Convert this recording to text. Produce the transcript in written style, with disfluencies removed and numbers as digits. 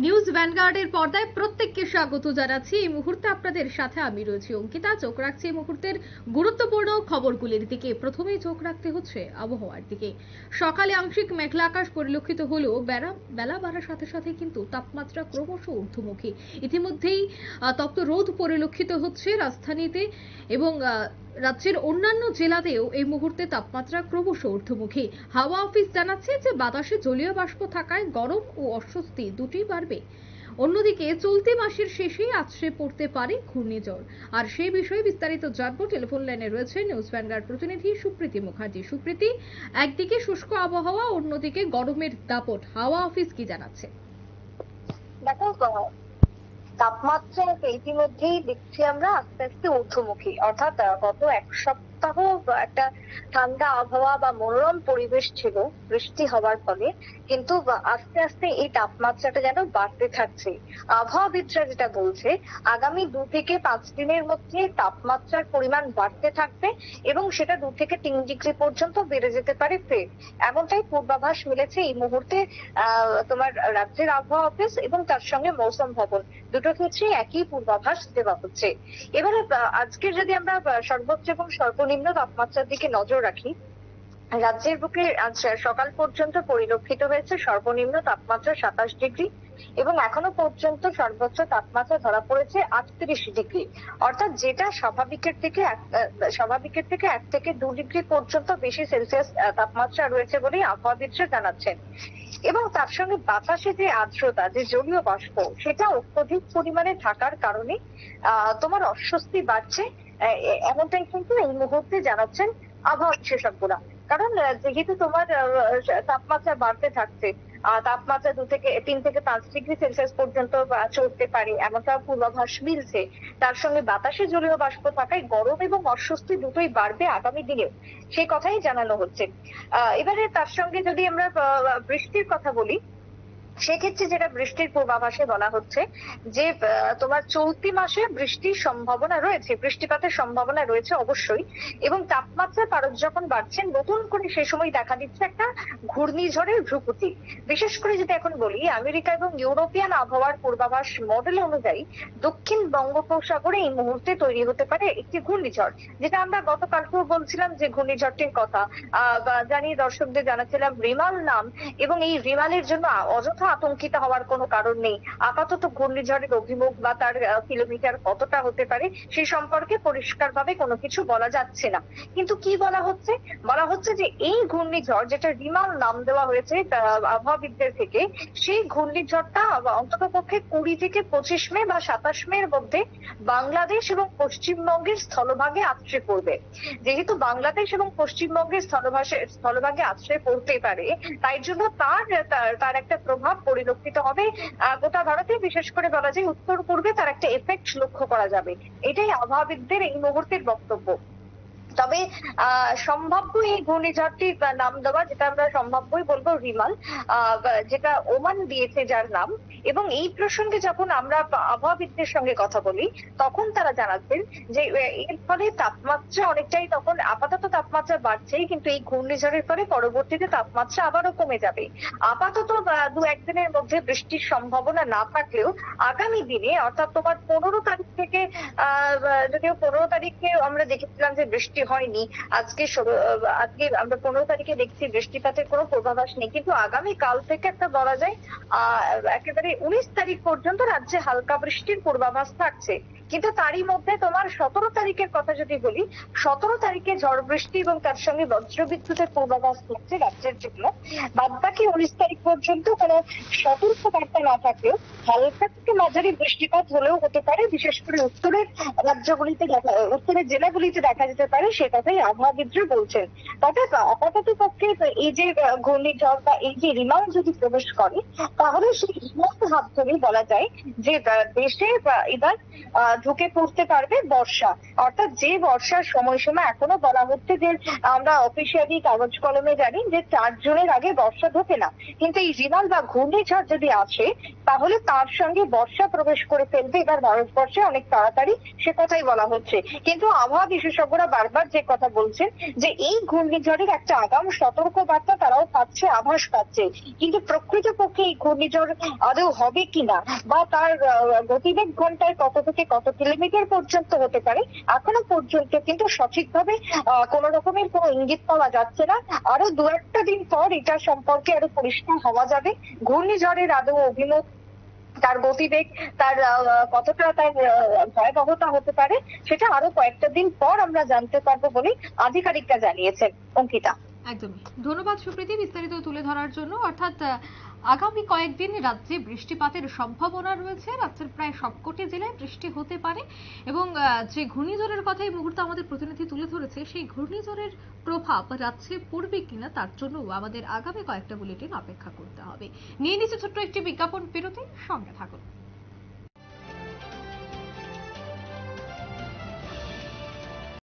News ভ্যানগার্ডের পর্দায় প্রত্যেককে স্বাগত জানাচ্ছি। এই মুহূর্তে আপনাদের সাথে আমি রয়েছি অঙ্কিতা। চোখ রাখছি এই মুহূর্তের গুরুত্বপূর্ণ খবরগুলির দিকে। প্রথমেই চোখ রাখতে হচ্ছে আবহাওয়ার দিকে। সকালে আংশিক মেঘলা আকাশ পরিলক্ষিত হলেও বেলা বাড়ার সাথে সাথে কিন্তু তাপমাত্রা ক্রমশ ঊর্ধ্বমুখী। ইতিমধ্যেই তপ্ত রোদ পরিলক্ষিত হচ্ছে রাজধানীতে এবং রাজ্যের অন্যান্য জেলাতেও এই মুহূর্তে তাপমাত্রা ক্রমশ ঊর্ধ্বমুখী। হাওয়া অফিস জানাচ্ছে যে বাতাসে জলীয় বাষ্প থাকায় গরম ও অস্বস্তি দুটোই বাড়বে। অন্যদিকে চলতি মাসের শেষেই আছড়ে পড়তে পারে ঘূর্ণিঝড়। আর সেই বিষয়ে বিস্তারিত জানবো। টেলিফোন লাইনে রয়েছে নিউজ ভ্যানগার্ড প্রতিনিধি সুপ্রীতি মুখার্জি। সুপ্রীতি, একদিকে শুষ্ক আবহাওয়া, অন্যদিকে গরমের দাপট, হাওয়া অফিস কি জানাচ্ছে? দেখো, তাপমাত্রা ইতিমধ্যেই দেখছি আমরা আস্তে আস্তে ঊর্ধ্বমুখী, অর্থাৎ গত এক সপ্তাহ একটা ঠান্ডা আবহাওয়া বা মনোরম পরিবেশ ছিল বৃষ্টি হওয়ার ফলে, কিন্তু আস্তে আস্তে এই তাপমাত্রাটা যেন বাড়তে থাকছে। আবহাওয়াবিদরা যেটা বলছে, আগামী 2 থেকে 5 দিনের মধ্যে তাপমাত্রার পরিমাণ বাড়তে থাকবে এবং সেটা 2 থেকে 3 ডিগ্রি পর্যন্ত বেড়ে যেতে পারে ফের, এমনটাই পূর্বাভাস মিলেছে এই মুহূর্তে তোমার রাজ্যের আবহাওয়া অফিস এবং তার সঙ্গে মৌসুম ভবন দুটো ক্ষেত্রে একই পূর্বাভাস দেওয়া হচ্ছে। এবারে আজকের যদি আমরা সর্বোচ্চ এবং সর্বনিম্ন তাপমাত্রার দিকে নজর রাখি, রাজ্যের বুকে আজ সকাল পর্যন্ত পরিলক্ষিত হয়েছে সর্বনিম্ন তাপমাত্রা 27 ডিগ্রি এবং এখনো পর্যন্ত সর্বোচ্চ তাপমাত্রা ধরা পড়েছে 38 ডিগ্রি, অর্থাৎ যেটা স্বাভাবিকের থেকে 1 থেকে 2 ডিগ্রি পর্যন্ত বেশি সেলসিয়াস তাপমাত্রা রয়েছে বলেই আবহাওয়াবিদরা জানাচ্ছেন। এবং তার সঙ্গে বাতাসে যে আর্দ্রতা, যে জলীয় বাষ্প, সেটা অত্যধিক পরিমাণে থাকার কারণে তোমার অস্বস্তি বাড়ছে, এমনটাই কিন্তু এই মুহূর্তে জানাচ্ছেন আবহাওয়া বিশেষজ্ঞরা। কারণ যেহেতু তোমার তাপমাত্রা বাড়তে থাকছে, তাপমাত্রা 3 থেকে 5 ডিগ্রি সেলসিয়াস পর্যন্ত চলতে পারে এমনটা পূর্বাভাস মিলছে। তার সঙ্গে বাতাসে জলীয় বাষ্প থাকায় গরম এবং অস্বস্তি দুটোই বাড়বে আগামী দিনেও, সেই কথাই জানানো হচ্ছে। এবারে তার সঙ্গে যদি আমরা বৃষ্টির কথা বলি, সেক্ষেত্রে যেটা বৃষ্টির পূর্বাভাসে বলা হচ্ছে যে তোমার চলতি মাসে বৃষ্টির সম্ভাবনা রয়েছে, বৃষ্টিপাতের সম্ভাবনা রয়েছে অবশ্যই। এবং তাপমাত্রার পারদ যখন বাড়ছে, নতুন করে সে সময় দেখা দিচ্ছে একটা ঘূর্ণিঝড়ের ধ্রুপতি। বিশেষ করে যদি এখন বলি, আমেরিকা এবং ইউরোপিয়ান আবহাওয়ার পূর্বাভাস মডেল অনুযায়ী দক্ষিণ বঙ্গোপসাগরে এই মুহূর্তে তৈরি হতে পারে একটি ঘূর্ণিঝড়, যেটা আমরা গতকালকেও বলছিলাম যে ঘূর্ণিঝড়টির কথা জানিয়ে দর্শকদের জানাচ্ছিলাম রিমাল নাম। এবং এই রিমালের জন্য অযথা আতঙ্কিত হওয়ার কোনো কারণ নেই। আপাতত ঘূর্ণিঝড়ের অভিমুখ বা তার কিলোমিটার কতটা হতে পারে সে সম্পর্কে পরিষ্কারভাবে কোনো কিছু বলা যাচ্ছে না। কিন্তু কি বলা হচ্ছে? বলা হচ্ছে যে এই ঘূর্ণিঝড়, যেটা রিমাল নাম দেওয়া হয়েছে আবহাওয়াবিদদের থেকে, সেই ঘূর্ণিঝড়টা অন্তত পক্ষে 20 থেকে 25 মে বা 27 মে এর মধ্যে বাংলাদেশ এবং পশ্চিমবঙ্গের স্থলভাগে আছড়ে পড়বে। যেহেতু বাংলাদেশ এবং পশ্চিমবঙ্গের স্থলভাগে আছড়ে পড়তে পারে, তাই জন্য তার একটা প্রভাব পরিলক্ষিত হবে গোটা ভারতে। বিশেষ করে বলা যায় উত্তর পূর্বে তার একটা এফেক্ট লক্ষ্য করা যাবে, এটাই আবহাওয়াবিদদের এই মুহূর্তের বক্তব্য। তবে সম্ভাব্য এই ঘূর্ণিঝড়টির নাম দেওয়া, যেটা আমরা সম্ভাব্যই বলবো, রিমাল, যেটা ওমান দিয়েছে যার নাম। এবং এই প্রসঙ্গে যখন আমরা আবহাওয়াবিদদের সঙ্গে কথা বলি, তখন তারা জানাচ্ছেন যে এর ফলে তাপমাত্রা অনেকটাই, তখন আপাতত তাপমাত্রা বাড়ছেই, কিন্তু এই ঘূর্ণিঝড়ের ফলে পরবর্তীতে তাপমাত্রা আবারও কমে যাবে। আপাতত 2-1 দিনের মধ্যে বৃষ্টির সম্ভাবনা না থাকলেও আগামী দিনে, অর্থাৎ তোমার 15 তারিখ থেকে, যদিও 15 তারিখে আমরা দেখেছিলাম যে বৃষ্টি হয়নি, আজকে আমরা 15 তারিখে দেখছি বৃষ্টিপাতের কোনো পূর্বাভাস নেই, কিন্তু আগামী কাল থেকে একটা বলা যায় একেবারে 19 তারিখ পর্যন্ত রাজ্যে হালকা বৃষ্টির পূর্বাভাস থাকছে। কিন্তু তারই মধ্যে তোমার 17 তারিখের কথা যদি বলি, 17 তারিখে ঝড় বৃষ্টি এবং তার সঙ্গে বজ্রবিদ্যুতের পূর্বাভাস থাকছে রাজ্যের জন্য। বাদবাকি 19 তারিখ পর্যন্ত কোনো সতর্কবার্তা না থাকলেও হালকা থেকে মাঝারি বৃষ্টিপাত হলেও হতে পারে, বিশেষ করে উত্তরের জেলাগুলিতে দেখা যেতে পারে, সে কথাই আবহাওয়াবিদরা বলছেন। তবে আপাতত পক্ষে এই যে ঘূর্ণিঝড় বা এই যে রিমাল যদি প্রবেশ করে, তাহলে সেই রিমালের হাত ধরেই বলা যায় যে দেশে এবার ঢুকে পড়তে পারবে বর্ষা। অর্থাৎ যে বর্ষার সময়সীমা এখনো বলা হচ্ছে যে আমরা অফিসিয়ালি কাগজ কলমে জানি যে 4 জুনের আগে বর্ষা ঢোকে না, কিন্তু এই রিমাল বা ঘূর্ণিঝড় যদি আসে, তাহলে তার সঙ্গে বর্ষা প্রবেশ করে ফেলবে এবার ভারতবর্ষে অনেক তাড়াতাড়ি, সে কথাই বলা হচ্ছে। কিন্তু আবহাওয়া বিশেষজ্ঞরা বারবার যে কথা বলছেন যে এই ঘূর্ণিঝড়ের একটা আগাম সতর্ক বার্তা তারাও পাচ্ছে, আভাস পাচ্ছে, কিন্তু প্রকৃতপক্ষে এই ঘূর্ণিঝড় আদৌ হবে কিনা বা তার গতিবেগ ঘন্টায় কত থেকে কত কিলোমিটার পর্যন্ত হতে পারে এখনো পর্যন্ত কিন্তু সঠিকভাবে কোনো রকমের কোনো ইঙ্গিত পাওয়া যাচ্ছে না। আরো দু একটা দিন পর এটা সম্পর্কে আরো পরিষ্কার হওয়া যাবে ঘূর্ণিঝড়ের আদৌ অভিমুখ, তার গতিবেগ, তার কতটা তার ভয়াবহতা হতে পারে সেটা আরো কয়েকটা দিন পর আমরা জানতে পারবো বলে আধিকারিকরা জানিয়েছেন। অঙ্কিতা, একদমই ধন্যবাদ সুপ্রীতি বিস্তারিত তুলে ধরার জন্য। অর্থাৎ আগামী কয়েকদিন রাজ্যে বৃষ্টিপাতের সম্ভাবনা রয়েছে, রাজ্যের প্রায় সবকটি জেলায় বৃষ্টি হতে পারে এবং যে ঘূর্ণিঝড়ের কথা এই মুহূর্তে আমাদের প্রতিনিধি তুলে ধরেছে সেই ঘূর্ণিঝড়ের প্রভাব রাজ্যে পড়বে কিনা তার জন্য আমাদের আগামী কয়েকটা বুলেটিন অপেক্ষা করতে হবে। নিয়ে নিচ্ছে ছোট্ট একটি বিজ্ঞাপন বিরতি, সঙ্গে থাকুন।